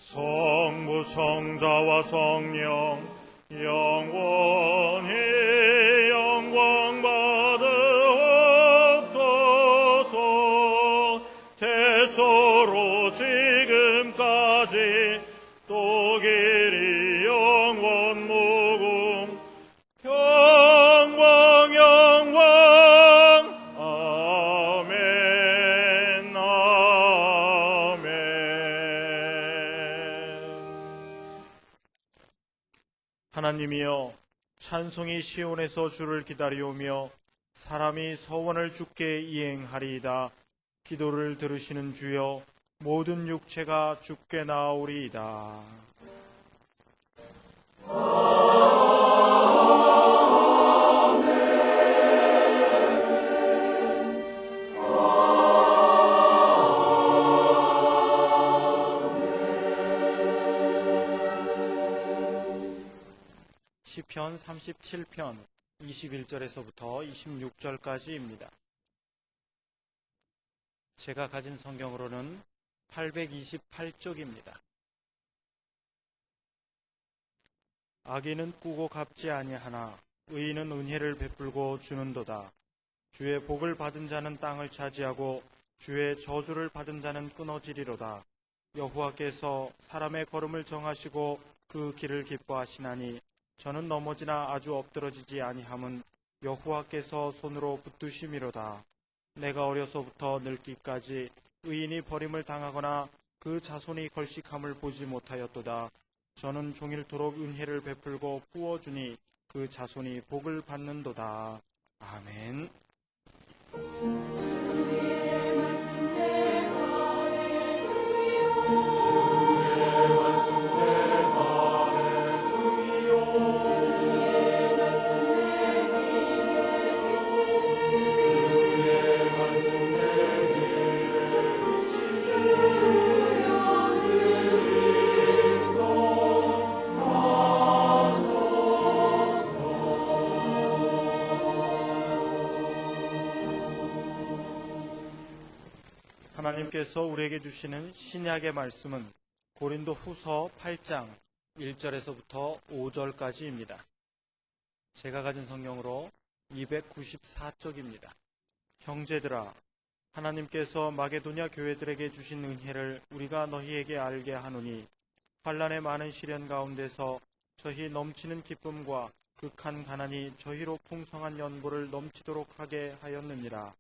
성부 성자와 성령 영원히 영광 받으옵소서. 태초로 지금까지 또 길이 영원 무궁 영광 영광 아멘 아멘. 하나님이여, 찬송이 시온에서 주를 기다리오며 사람이 서원을 주께 이행하리이다. 기도를 들으시는 주여, 모든 육체가 주께 나아오리이다. 시편 37편 21절에서부터 26절까지입니다. 제가 가진 성경으로는 828쪽입니다. 악인은 꾸고 갚지 아니하나 의인은 은혜를 베풀고 주는도다. 주의 복을 받은 자는 땅을 차지하고 주의 저주를 받은 자는 끊어지리로다. 여호와께서 사람의 걸음을 정하시고 그 길을 기뻐하시나니 저는 넘어지나 아주 엎드러지지 아니함은 여호와께서 손으로 붙드심이로다. 내가 어려서부터 늙기까지 의인이 버림을 당하거나 그 자손이 걸식함을 보지 못하였도다. 저는 종일토록 은혜를 베풀고 부어주니 그 자손이 복을 받는도다. 아멘. 하나님께서 우리에게 주시는 신약의 말씀은 고린도 후서 8장 1절에서부터 5절까지입니다. 제가 가진 성경으로 294쪽입니다. 형제들아, 하나님께서 마게도냐 교회들에게 주신 은혜를 우리가 너희에게 알게 하노니 환난의 많은 시련 가운데서 저희 넘치는 기쁨과 극한 가난이 저희로 풍성한 연고를 넘치도록 하게 하였느니라.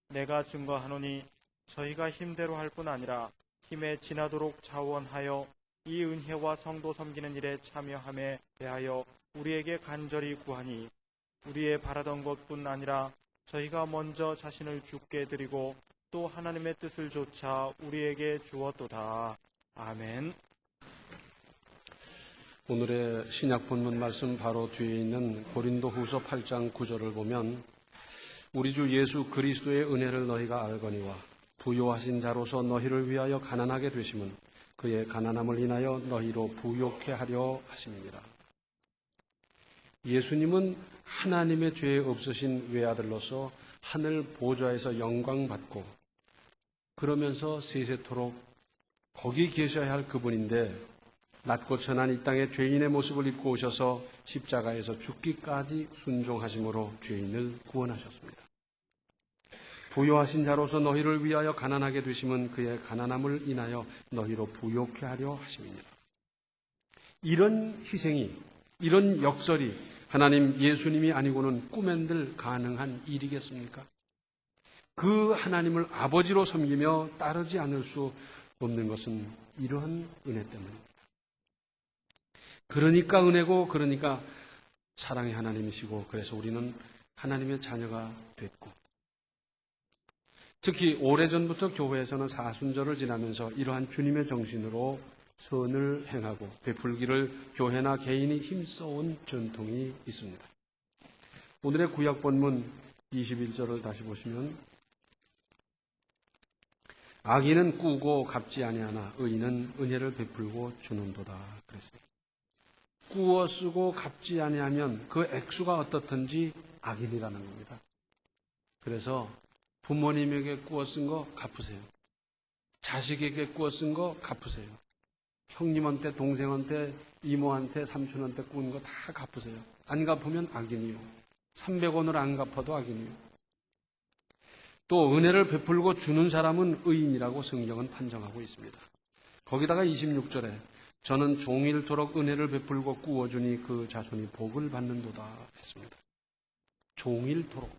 내가 증거하노니 저희가 힘대로 할 뿐 아니라 힘에 지나도록 자원하여 이 은혜와 성도 섬기는 일에 참여함에 대하여 우리에게 간절히 구하니 우리의 바라던 것뿐 아니라 저희가 먼저 자신을 주께 드리고 또 하나님의 뜻을 조차 우리에게 주었도다. 아멘. 오늘의 신약 본문 말씀 바로 뒤에 있는 고린도 후서 8장 9절을 보면 우리 주 예수 그리스도의 은혜를 너희가 알거니와 부요하신 자로서 너희를 위하여 가난하게 되심은 그의 가난함을 인하여 너희로 부요케 하려 하심이니라. 예수님은 하나님의 죄 없으신 외아들로서 하늘 보좌에서 영광받고 그러면서 세세토록 거기 계셔야 할 그분인데 낮고 천한 이 땅에 죄인의 모습을 입고 오셔서 십자가에서 죽기까지 순종하심으로 죄인을 구원하셨습니다. 부요하신 자로서 너희를 위하여 가난하게 되심은 그의 가난함을 인하여 너희로 부요케 하려 하심이니라. 이런 희생이, 이런 역설이 하나님 예수님이 아니고는 꿈엔들 가능한 일이겠습니까? 그 하나님을 아버지로 섬기며 따르지 않을 수 없는 것은 이러한 은혜 때문입니다. 그러니까 은혜고, 그러니까 사랑의 하나님이시고, 그래서 우리는 하나님의 자녀가 됐고, 특히 오래전부터 교회에서는 사순절을 지나면서 이러한 주님의 정신으로 선을 행하고 베풀기를 교회나 개인이 힘써온 전통이 있습니다. 오늘의 구약 본문 21절을 다시 보시면 악인은 꾸고 갚지 아니하나 의인은 은혜를 베풀고 주는도다 그랬어요. 꾸어 쓰고 갚지 아니하면 그 액수가 어떻든지 악인이라는 겁니다. 그래서 부모님에게 꾸어 쓴 거 갚으세요. 자식에게 꾸어 쓴 거 갚으세요. 형님한테, 동생한테, 이모한테, 삼촌한테 꾼 거 다 갚으세요. 안 갚으면 악인이요. 300원을 안 갚아도 악인이요. 또 은혜를 베풀고 주는 사람은 의인이라고 성경은 판정하고 있습니다. 거기다가 26절에 저는 종일토록 은혜를 베풀고 꾸어주니 그 자손이 복을 받는도다 했습니다. 종일토록.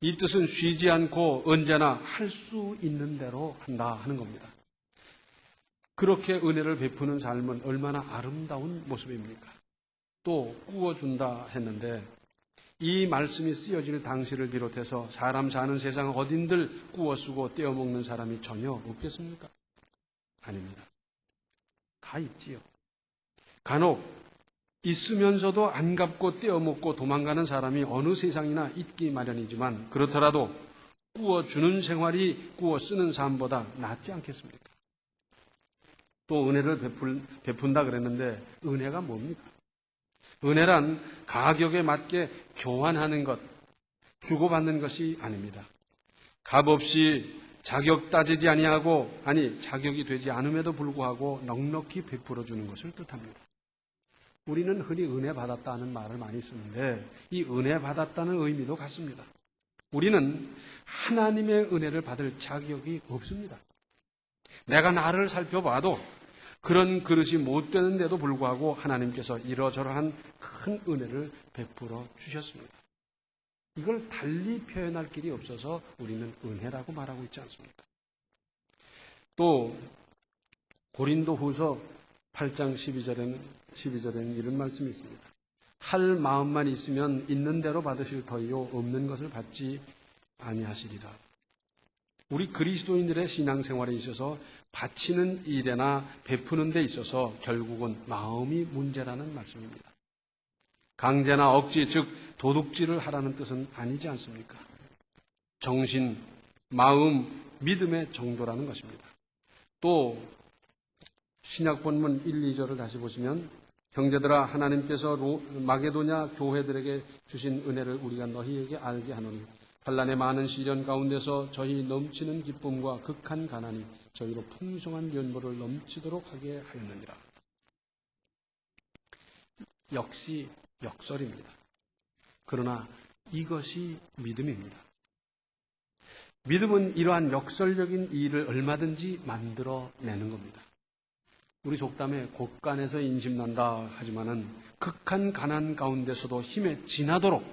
이 뜻은 쉬지 않고 언제나 할 수 있는 대로 한다 하는 겁니다. 그렇게 은혜를 베푸는 삶은 얼마나 아름다운 모습입니까? 또 꾸어준다 했는데 이 말씀이 쓰여질 당시를 비롯해서 사람 사는 세상 어딘들 꾸어쓰고 떼어먹는 사람이 전혀 없겠습니까? 아닙니다. 다 있지요. 간혹 있으면서도 안 갚고 떼어먹고 도망가는 사람이 어느 세상이나 있기 마련이지만 그렇더라도 꾸어주는 생활이 꾸어쓰는 삶보다 낫지 않겠습니까? 또 은혜를 베푼다 그랬는데 은혜가 뭡니까? 은혜란 가격에 맞게 교환하는 것, 주고받는 것이 아닙니다. 값없이 자격 따지지 아니하고 자격이 되지 않음에도 불구하고 넉넉히 베풀어 주는 것을 뜻합니다. 우리는 흔히 은혜 받았다는 말을 많이 쓰는데 이 은혜 받았다는 의미도 같습니다. 우리는 하나님의 은혜를 받을 자격이 없습니다. 내가 나를 살펴봐도 그런 그릇이 못 되는데도 불구하고 하나님께서 이러저러한 큰 은혜를 베풀어 주셨습니다. 이걸 달리 표현할 길이 없어서 우리는 은혜라고 말하고 있지 않습니까? 또 고린도후서 8장 12절에는 이런 말씀이 있습니다. 할 마음만 있으면 있는 대로 받으실 터이요 없는 것을 받지 아니하시리라. 우리 그리스도인들의 신앙생활에 있어서 바치는 일에나 베푸는 데 있어서 결국은 마음이 문제라는 말씀입니다. 강제나 억지, 즉 도둑질을 하라는 뜻은 아니지 않습니까? 정신, 마음, 믿음의 정도라는 것입니다. 또 신약 본문 1, 2절을 다시 보시면 형제들아 하나님께서 마게도냐 교회들에게 주신 은혜를 우리가 너희에게 알게 하노니 환난의 많은 시련 가운데서 저희 넘치는 기쁨과 극한 가난이 저희로 풍성한 연보를 넘치도록 하게 하였느니라. 역시 역설입니다. 그러나 이것이 믿음입니다. 믿음은 이러한 역설적인 일을 얼마든지 만들어내는 겁니다. 우리 속담에 곳간에서 인심난다 하지만은 극한 가난 가운데서도 힘에 지나도록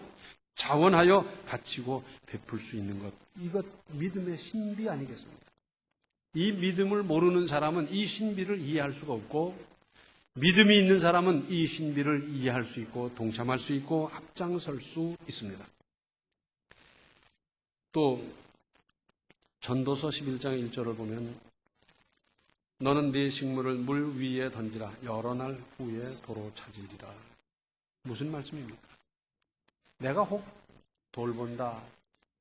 자원하여 바치고 베풀 수 있는 것. 이것 믿음의 신비 아니겠습니까? 이 믿음을 모르는 사람은 이 신비를 이해할 수가 없고 믿음이 있는 사람은 이 신비를 이해할 수 있고 동참할 수 있고 앞장설 수 있습니다. 또 전도서 11장 1절을 보면 너는 네 식물을 물 위에 던지라 여러 날 후에 도로 찾으리라. 무슨 말씀입니까? 내가 혹 돌본다,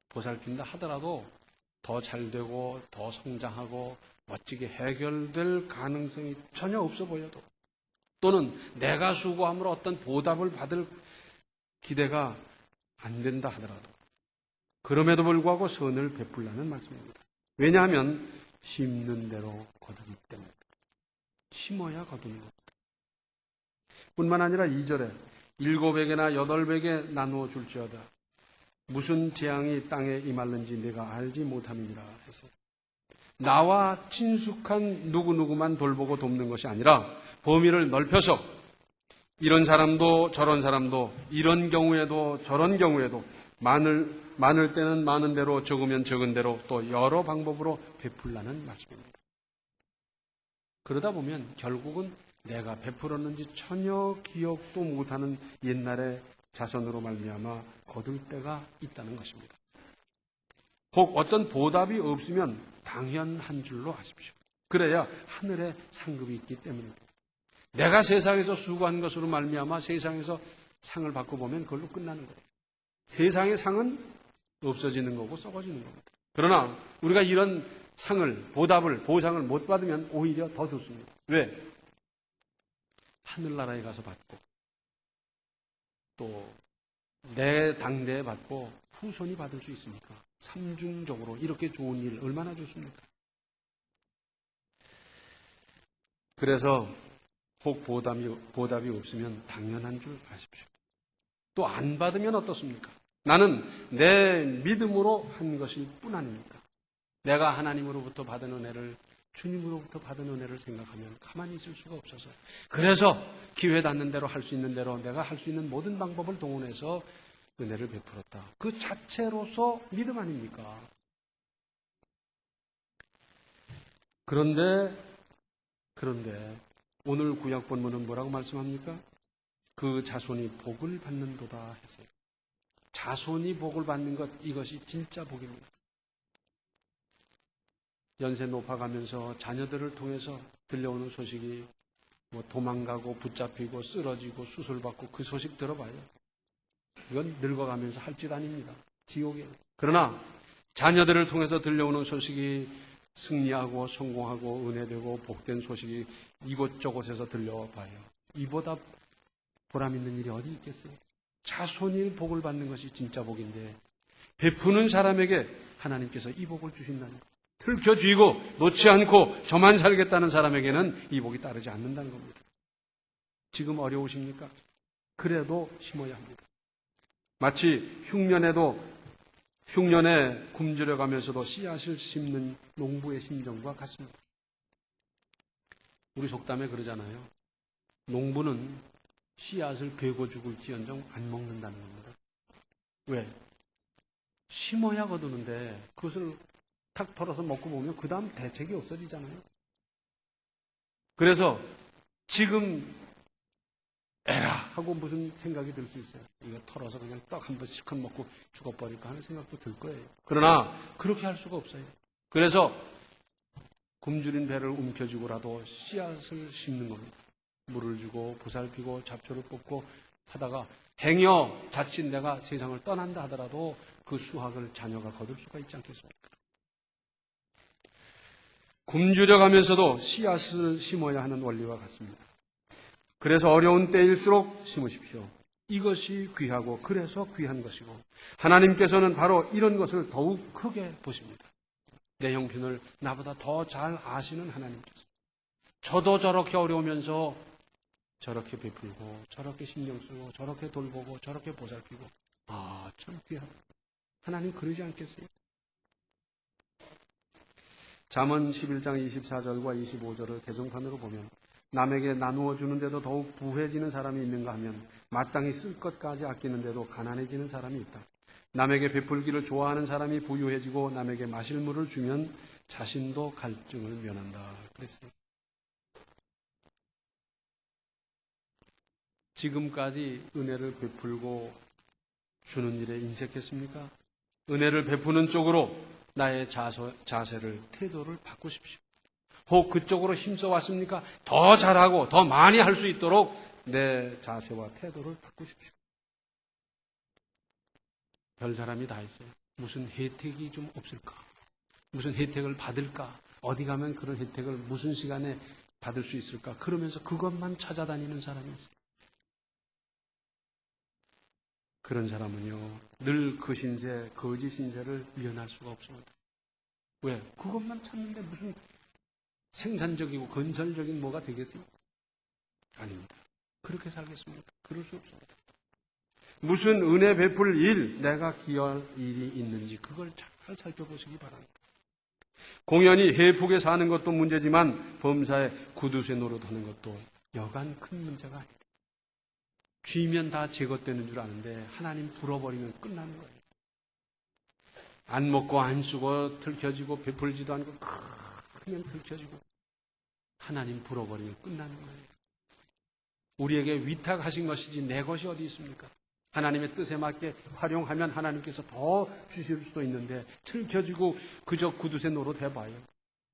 보살핀다 하더라도 더 잘되고 더 성장하고 멋지게 해결될 가능성이 전혀 없어 보여도 또는 내가 수고함으로 어떤 보답을 받을 기대가 안 된다 하더라도 그럼에도 불구하고 선을 베풀라는 말씀입니다. 왜냐하면 심는 대로 거두기 때문입니다. 심어야 거두는 겁니다. 뿐만 아니라 2절에 7배게나 8배게 나누어 줄지어다. 무슨 재앙이 땅에 임할는지 내가 알지 못함이니라 해서 나와 친숙한 누구누구만 돌보고 돕는 것이 아니라 범위를 넓혀서 이런 사람도 저런 사람도 이런 경우에도 저런 경우에도 많을 때는 많은 대로 적으면 적은 대로 또 여러 방법으로 베풀라는 말씀입니다. 그러다 보면 결국은 내가 베풀었는지 전혀 기억도 못하는 옛날의 자손으로 말미암아 거둘 때가 있다는 것입니다. 혹 어떤 보답이 없으면 당연한 줄로 아십시오. 그래야 하늘에 상급이 있기 때문입니다. 내가 세상에서 수고한 것으로 말미암아 세상에서 상을 받고 보면 그걸로 끝나는 거예요. 세상의 상은 없어지는 거고 썩어지는 겁니다. 그러나 우리가 이런 상을, 보상을 못 받으면 오히려 더 좋습니다. 왜? 하늘나라에 가서 받고 또 내 당대에 받고 후손이 받을 수 있으니까 삼중적으로 이렇게 좋은 일 얼마나 좋습니까? 그래서 혹 보답이 없으면 당연한 줄 아십시오. 또 안 받으면 어떻습니까? 나는 내 믿음으로 한 것일 뿐 아닙니까? 내가 하나님으로부터 받은 은혜를, 주님으로부터 받은 은혜를 생각하면 가만히 있을 수가 없어서, 그래서 기회 닿는 대로 할 수 있는 대로 내가 할 수 있는 모든 방법을 동원해서 은혜를 베풀었다. 그 자체로서 믿음 아닙니까? 그런데 오늘 구약 본문은 뭐라고 말씀합니까? 그 자손이 복을 받는도다 했어요. 자손이 복을 받는 것, 이것이 진짜 복입니다. 연세 높아가면서 자녀들을 통해서 들려오는 소식이 뭐 도망가고 붙잡히고 쓰러지고 수술받고 그 소식 들어봐요. 이건 늙어가면서 할 짓 아닙니다. 지옥이에요. 그러나 자녀들을 통해서 들려오는 소식이 승리하고 성공하고 은혜되고 복된 소식이 이곳저곳에서 들려봐요. 이보다 보람 있는 일이 어디 있겠어요? 자손이 복을 받는 것이 진짜 복인데, 베푸는 사람에게 하나님께서 이 복을 주신다는 것. 틀켜쥐고 놓지 않고 저만 살겠다는 사람에게는 이 복이 따르지 않는다는 겁니다. 지금 어려우십니까? 그래도 심어야 합니다. 마치 흉년에 굶주려 가면서도 씨앗을 심는 농부의 심정과 같습니다. 우리 속담에 그러잖아요. 농부는 씨앗을 베고 죽을지언정 안 먹는다는 겁니다. 왜? 심어야 거두는데 그것을 탁 털어서 먹고 보면 그 다음 대책이 없어지잖아요. 그래서 지금 에라 하고 무슨 생각이 들 수 있어요. 이거 털어서 그냥 떡 한 번 실컷 먹고 죽어버릴까 하는 생각도 들 거예요. 그러나 그렇게 할 수가 없어요. 그래서 굶주린 배를 움켜쥐고라도 씨앗을 심는 겁니다. 물을 주고 보살피고 잡초를 뽑고 하다가 행여 자칫 내가 세상을 떠난다 하더라도 그 수확을 자녀가 거둘 수가 있지 않겠습니까? 굶주려 가면서도 씨앗을 심어야 하는 원리와 같습니다. 그래서 어려운 때일수록 심으십시오. 이것이 귀하고 그래서 귀한 것이고, 하나님께서는 바로 이런 것을 더욱 크게 보십니다. 내 형편을 나보다 더 잘 아시는 하나님께서 저도 저렇게 어려우면서 저렇게 베풀고 저렇게 신경 쓰고 저렇게 돌보고 저렇게 보살피고, 참 귀하다. 하나님 그러지 않겠어요? 잠언 11장 24절과 25절을 개정판으로 보면, 남에게 나누어 주는데도 더욱 부해지는 사람이 있는가 하면 마땅히 쓸 것까지 아끼는데도 가난해지는 사람이 있다. 남에게 베풀기를 좋아하는 사람이 부유해지고 남에게 마실 물을 주면 자신도 갈증을 면한다. 그랬어요. 지금까지 은혜를 베풀고 주는 일에 인색했습니까? 은혜를 베푸는 쪽으로 나의 자세를, 태도를 바꾸십시오. 혹 그쪽으로 힘써 왔습니까? 더 잘하고 더 많이 할 수 있도록 내 자세와 태도를 바꾸십시오. 별 사람이 다 있어요. 무슨 혜택이 좀 없을까? 무슨 혜택을 받을까? 어디 가면 그런 혜택을 무슨 시간에 받을 수 있을까? 그러면서 그것만 찾아다니는 사람이 있어요. 그런 사람은요, 늘 그 신세, 거짓 신세를 면할 수가 없습니다. 왜? 그것만 찾는데 무슨 생산적이고 건설적인 뭐가 되겠어요? 아닙니다. 그렇게 살겠습니까? 그럴 수 없습니다. 무슨 은혜 베풀 일, 내가 기여할 일이 있는지 그걸 잘 살펴보시기 바랍니다. 공연히 해프게 사는 것도 문제지만 범사에 구두쇠 노릇하는 것도 여간 큰 문제가 아닙니다. 쥐면 다 제거되는 줄 아는데 하나님 불어버리면 끝나는 거예요. 안 먹고 안 쓰고 들켜지고 베풀지도 않고 그냥 들켜지고 하나님 불어버리면 끝나는 거예요. 우리에게 위탁하신 것이지 내 것이 어디 있습니까? 하나님의 뜻에 맞게 활용하면 하나님께서 더 주실 수도 있는데 들켜지고 그저 구두쇠 노릇 해봐요.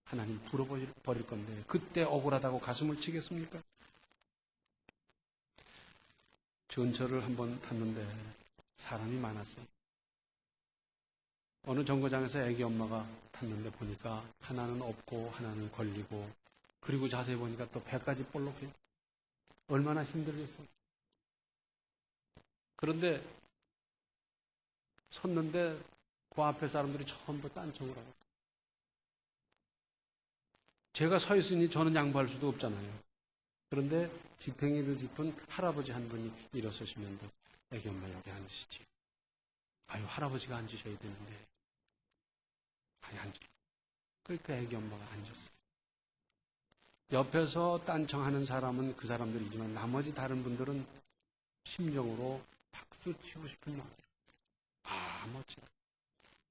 하나님 불어버릴 건데 그때 억울하다고 가슴을 치겠습니까? 전철을 한번 탔는데 사람이 많았어요. 어느 정거장에서 애기 엄마가 탔는데 보니까 하나는 없고 하나는 걸리고, 그리고 자세히 보니까 또 배까지 볼록해요. 얼마나 힘들겠어요. 그런데 섰는데 그 앞에 사람들이 전부 딴청을 하고 제가 서 있으니 저는 양보할 수도 없잖아요. 그런데 지팽이를 짚은 할아버지 한 분이 일어서시면서 애기 엄마 여기 앉으시지. 아유, 할아버지가 앉으셔야 되는데. 아니, 앉아. 그러니까 애기 엄마가 앉았어요. 옆에서 딴청하는 사람은 그 사람들이지만 나머지 다른 분들은 심정으로 박수 치고 싶은 마음. 아, 멋지다.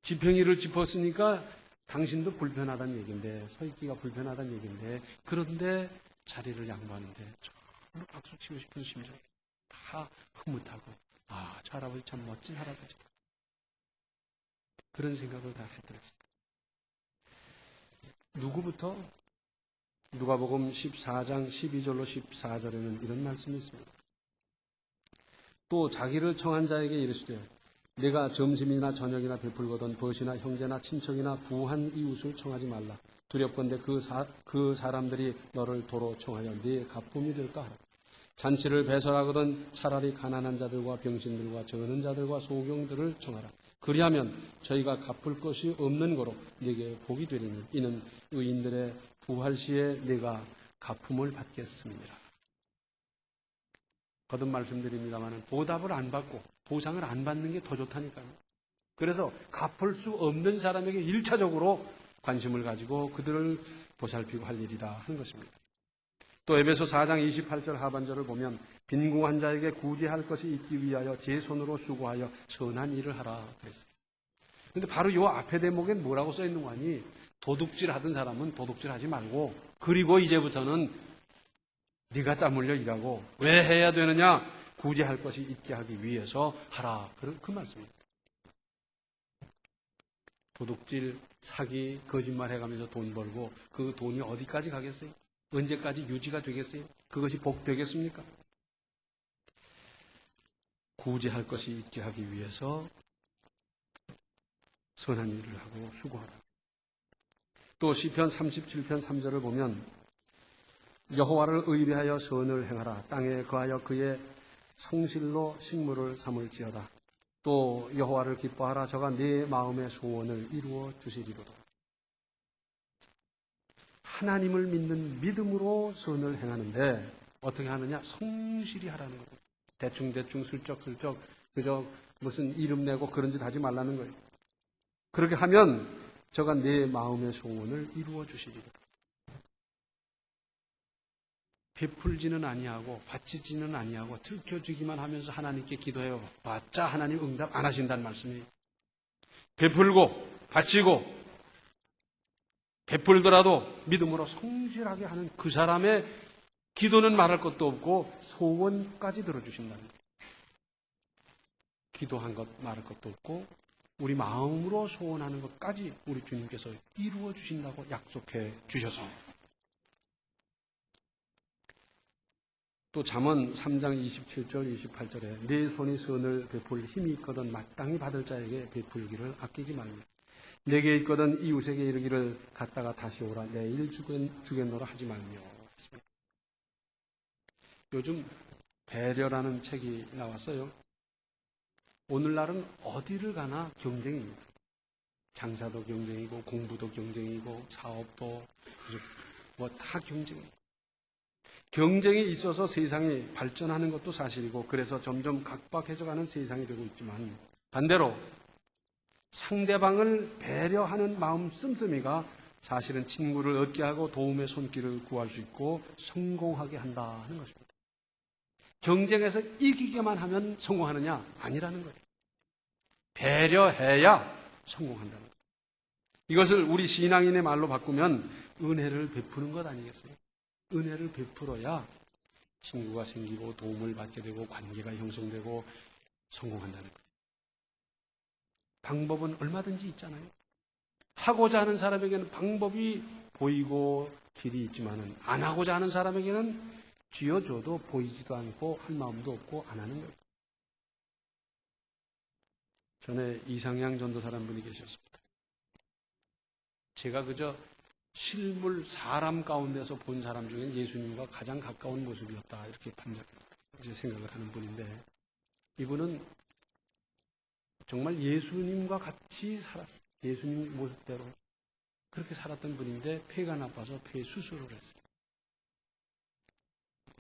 지팽이를 짚었으니까 당신도 불편하다는 얘기인데, 서 있기가 불편하다는 얘기인데, 그런데 자리를 양보하는데 정말 박수 치고 싶은 심정 다 흐뭇하고, 아, 저 할아버지 참 멋진 할아버지다. 그런 생각을 다 했더랬어요. 누구부터? 누가복음 14장 12절로 14절에는 이런 말씀이 있습니다. 또 자기를 청한 자에게 이르시되 내가 점심이나 저녁이나 베풀거든 벗이나 형제나 친척이나 부한 이웃을 청하지 말라. 두렵건대 그 사람들이 너를 도로 청하여 네 가품이 될까 하라. 잔치를 배설하거든 차라리 가난한 자들과 병신들과 저는 자들과 소경들을 청하라. 그리하면 저희가 갚을 것이 없는 거로 네게 복이 되리니 이는 의인들의 부활 시에 네가 갚음을 받겠습니다. 거듭 말씀드립니다만 보답을 안 받고 보상을 안 받는 게 더 좋다니까요. 그래서 갚을 수 없는 사람에게 1차적으로 관심을 가지고 그들을 보살피고 할 일이다 하는 것입니다. 또 에베소 4장 28절 하반절을 보면 빈궁한 자에게 구제할 것이 있기 위하여 제 손으로 수고하여 선한 일을 하라 그랬어요. 그런데 바로 이 앞에 대목엔 뭐라고 써 있는 거 아니? 도둑질 하던 사람은 도둑질 하지 말고, 그리고 이제부터는 네가 땀 흘려 일하고 왜 해야 되느냐? 구제할 것이 있게 하기 위해서 하라. 그 말씀입니다. 도둑질, 사기, 거짓말 해가면서 돈 벌고 그 돈이 어디까지 가겠어요? 언제까지 유지가 되겠어요? 그것이 복 되겠습니까? 구제할 것이 있게 하기 위해서 선한 일을 하고 수고하라. 또 시편 37편 3절을 보면 여호와를 의뢰하여 선을 행하라. 땅에 거하여 그의 성실로 식물을 삼을지어다. 또 여호와를 기뻐하라. 저가 네 마음의 소원을 이루어 주시리로다. 하나님을 믿는 믿음으로 선을 행하는데 어떻게 하느냐? 성실히 하라는 거예요. 대충 슬쩍슬쩍 그저 무슨 이름 내고 그런 짓 하지 말라는 거예요. 그렇게 하면 저가 내 마음의 소원을 이루어 주시리로다. 베풀지는 아니하고 바치지는 아니하고 들켜주기만 하면서 하나님께 기도해요. 봤자 하나님 응답 안 하신다는 말씀이에요. 베풀고 바치고 베풀더라도 믿음으로 성실하게 하는 그 사람의 기도는 말할 것도 없고 소원까지 들어주신다는 거예요. 기도한 것 말할 것도 없고 우리 마음으로 소원하는 것까지 우리 주님께서 이루어 주신다고 약속해 주셨습니다. 또 잠언 3장 27절 28절에 내 손이 선을 베풀 힘이 있거든 마땅히 받을 자에게 베풀기를 아끼지 말며 내게 있거든 이웃에게 이르기를 갔다가 다시 오라 내일 주겠노라 하지 말며. 요즘 배려라는 책이 나왔어요. 오늘날은 어디를 가나 경쟁입니다. 장사도 경쟁이고 공부도 경쟁이고 사업도 뭐 다 경쟁이에요. 경쟁이 있어서 세상이 발전하는 것도 사실이고 그래서 점점 각박해져가는 세상이 되고 있지만 반대로 상대방을 배려하는 마음 씀씀이가 사실은 친구를 얻게 하고 도움의 손길을 구할 수 있고 성공하게 한다는 것입니다. 경쟁에서 이기게만 하면 성공하느냐? 아니라는 거예요. 배려해야 성공한다는 거예요. 이것을 우리 신앙인의 말로 바꾸면 은혜를 베푸는 것 아니겠어요? 은혜를 베풀어야 친구가 생기고 도움을 받게 되고 관계가 형성되고 성공한다는 거예요. 방법은 얼마든지 있잖아요. 하고자 하는 사람에게는 방법이 보이고 길이 있지만은 안 하고자 하는 사람에게는 쥐어줘도 보이지도 않고 할 마음도 없고 안 하는 거예요. 전에 이상양 전도사라는 분이 계셨습니다. 제가 그저 실물 사람 가운데서 본 사람 중에 예수님과 가장 가까운 모습이었다 이렇게 생각을 하는 분인데 이분은 정말 예수님과 같이 살았어요. 예수님 모습대로 그렇게 살았던 분인데 폐가 나빠서 폐 수술을 했어요.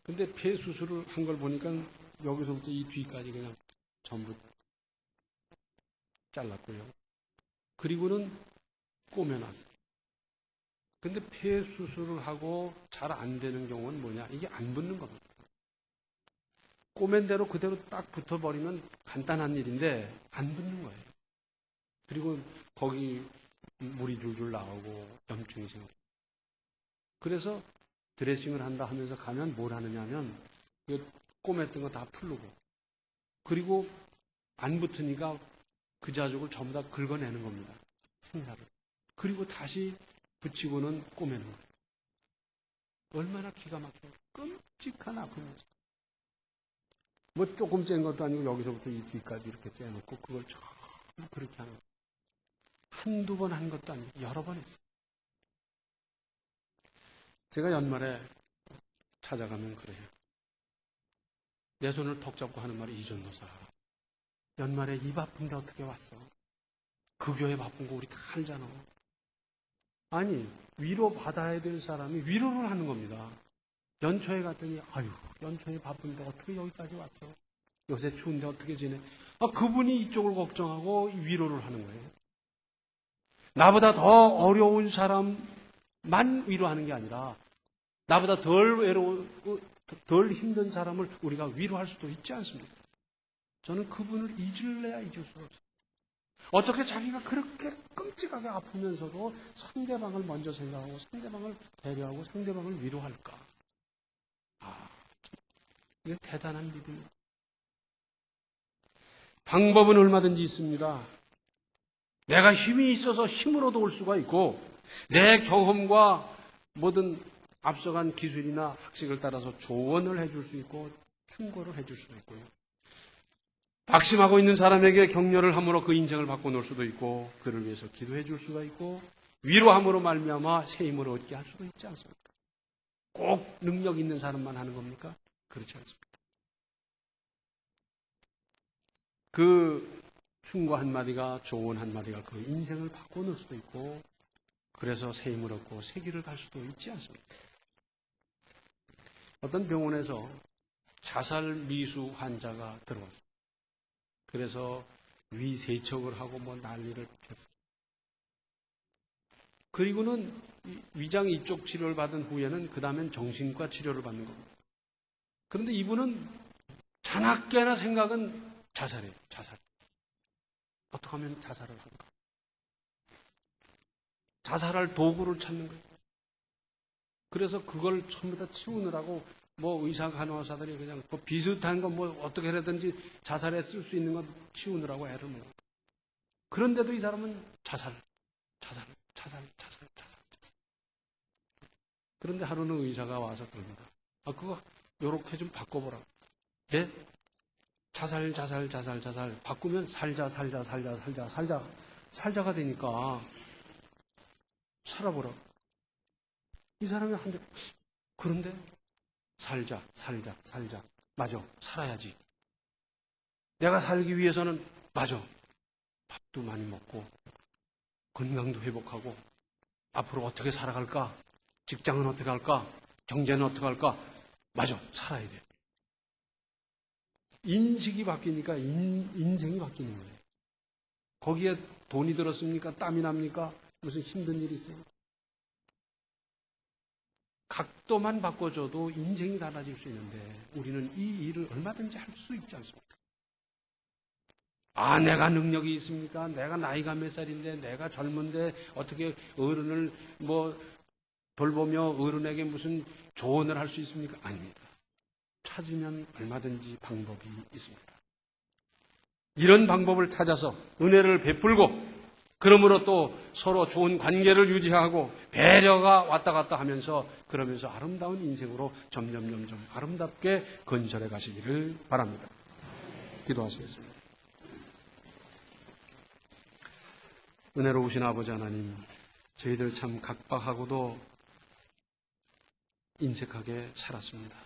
근데 폐 수술을 한 걸 보니까 여기서부터 이 뒤까지 그냥 전부 잘랐고요. 그리고는 꼬매놨어요. 근데 폐 수술을 하고 잘 안 되는 경우는 뭐냐? 이게 안 붙는 겁니다. 꼬맨 대로 그대로 딱 붙어버리면 간단한 일인데 안 붙는 거예요. 그리고 거기 물이 줄줄 나오고 염증이 생겨요. 그래서 드레싱을 한다 하면서 가면 뭘 하느냐면 꼬맸던 거 다 풀르고 그리고 안 붙으니까 그 자죽을 전부 다 긁어내는 겁니다. 생사를. 그리고 다시 붙이고는 꼬매는 거예요. 얼마나 기가 막혀요. 끔찍한 아픔이죠. 뭐 조금 짠 것도 아니고 여기서부터 이 뒤까지 이렇게 째놓고 그걸 전부 그렇게 하는 거예요. 한두 번 한 것도 아니고 여러 번 했어요. 제가 연말에 찾아가면 그래요. 내 손을 턱 잡고 하는 말이 이전도사. 연말에 이 바쁜데 어떻게 왔어? 그 교회 바쁜 거 우리 다 알잖아. 아니, 위로받아야 될 사람이 위로를 하는 겁니다. 연초에 갔더니 아유, 연초에 바쁜데 어떻게 여기까지 왔어? 요새 추운데 어떻게 지내? 그분이 이쪽을 걱정하고 위로를 하는 거예요. 나보다 더 어려운 사람만 위로하는 게 아니라 나보다 덜 외로운, 덜 힘든 사람을 우리가 위로할 수도 있지 않습니까? 저는 그분을 잊을래야 잊을 수가 없어요. 어떻게 자기가 그렇게 끔찍하게 아프면서도 상대방을 먼저 생각하고 상대방을 배려하고 상대방을 위로할까? 이게 대단한 믿음입니다. 방법은 얼마든지 있습니다. 내가 힘이 있어서 힘으로도 올 수가 있고 내 경험과 모든 앞서간 기술이나 학식을 따라서 조언을 해줄 수 있고 충고를 해줄 수도 있고요. 박심하고 있는 사람에게 격려를 함으로 그 인생을 바꿔놓을 수도 있고 그를 위해서 기도해 줄 수가 있고 위로함으로 말미암아 새 힘을 얻게 할 수도 있지 않습니까? 꼭 능력 있는 사람만 하는 겁니까? 그렇지 않습니다. 그 충고 한마디가 조언 한마디가 그 인생을 바꿔놓을 수도 있고 그래서 새 힘을 얻고 새 길을 갈 수도 있지 않습니까? 어떤 병원에서 자살 미수 환자가 들어왔어요. 그래서 위 세척을 하고 뭐 난리를 폈어요. 그리고는 위장 이쪽 치료를 받은 후에는 그 다음엔 정신과 치료를 받는 겁니다. 그런데 이분은 자나깨나 생각은 자살이에요. 자살. 어떻게 하면 자살을 할까? 자살할 도구를 찾는 거예요. 그래서 그걸 전부 다 치우느라고 뭐 의사 간호사들이 그냥 뭐 비슷한 거 뭐 어떻게 해라든지 자살에 쓸 수 있는 거 치우느라고 애를 먹어요. 그런데도 이 사람은 자살. 그런데 하루는 의사가 와서 그럽니다. 그거 요렇게 좀 바꿔보라고. 예? 자살. 바꾸면 살자가 되니까 살아보라고. 이 사람이 한데 그런데 살자. 맞아. 살아야지. 내가 살기 위해서는 맞아. 밥도 많이 먹고 건강도 회복하고 앞으로 어떻게 살아갈까? 직장은 어떻게 할까? 경제는 어떻게 할까? 맞아. 살아야 돼. 인식이 바뀌니까 인생이 바뀌는 거예요. 거기에 돈이 들었습니까? 땀이 납니까? 무슨 힘든 일이 있어요? 각도만 바꿔줘도 인생이 달라질 수 있는데 우리는 이 일을 얼마든지 할 수 있지 않습니까? 내가 능력이 있습니까? 내가 나이가 몇 살인데 내가 젊은데 어떻게 어른을 돌보며 어른에게 무슨 조언을 할 수 있습니까? 아닙니다. 찾으면 얼마든지 방법이 있습니다. 이런 방법을 찾아서 은혜를 베풀고 그러므로 또 서로 좋은 관계를 유지하고 배려가 왔다 갔다 하면서 그러면서 아름다운 인생으로 점점 아름답게 건설해 가시기를 바랍니다. 기도하시겠습니다. 은혜로우신 아버지 하나님, 저희들 참 각박하고도 인색하게 살았습니다.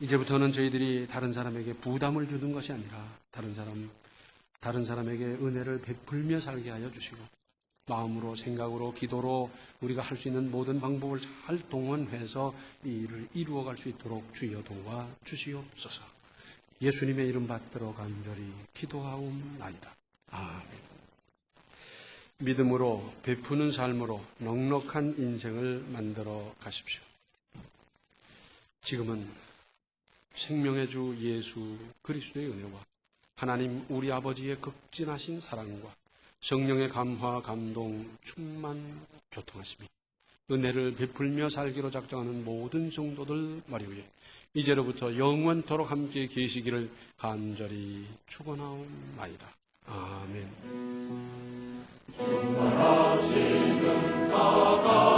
이제부터는 저희들이 다른 사람에게 부담을 주는 것이 아니라 다른 사람에게 은혜를 베풀며 살게 하여 주시고 마음으로, 생각으로, 기도로 우리가 할 수 있는 모든 방법을 잘 동원해서 이 일을 이루어갈 수 있도록 주여 도와주시옵소서. 예수님의 이름 받들어 간절히 기도하옵나이다. 아멘. 믿음으로 베푸는 삶으로 넉넉한 인생을 만들어 가십시오. 지금은 생명의 주 예수 그리스도의 은혜와 하나님 우리 아버지의 극진하신 사랑과 성령의 감화, 감동, 충만, 교통하심이 은혜를 베풀며 살기로 작정하는 모든 성도들 머리 위에 이제로부터 영원토록 함께 계시기를 간절히 축원하옵나이다. 아멘. 충만하신 은사가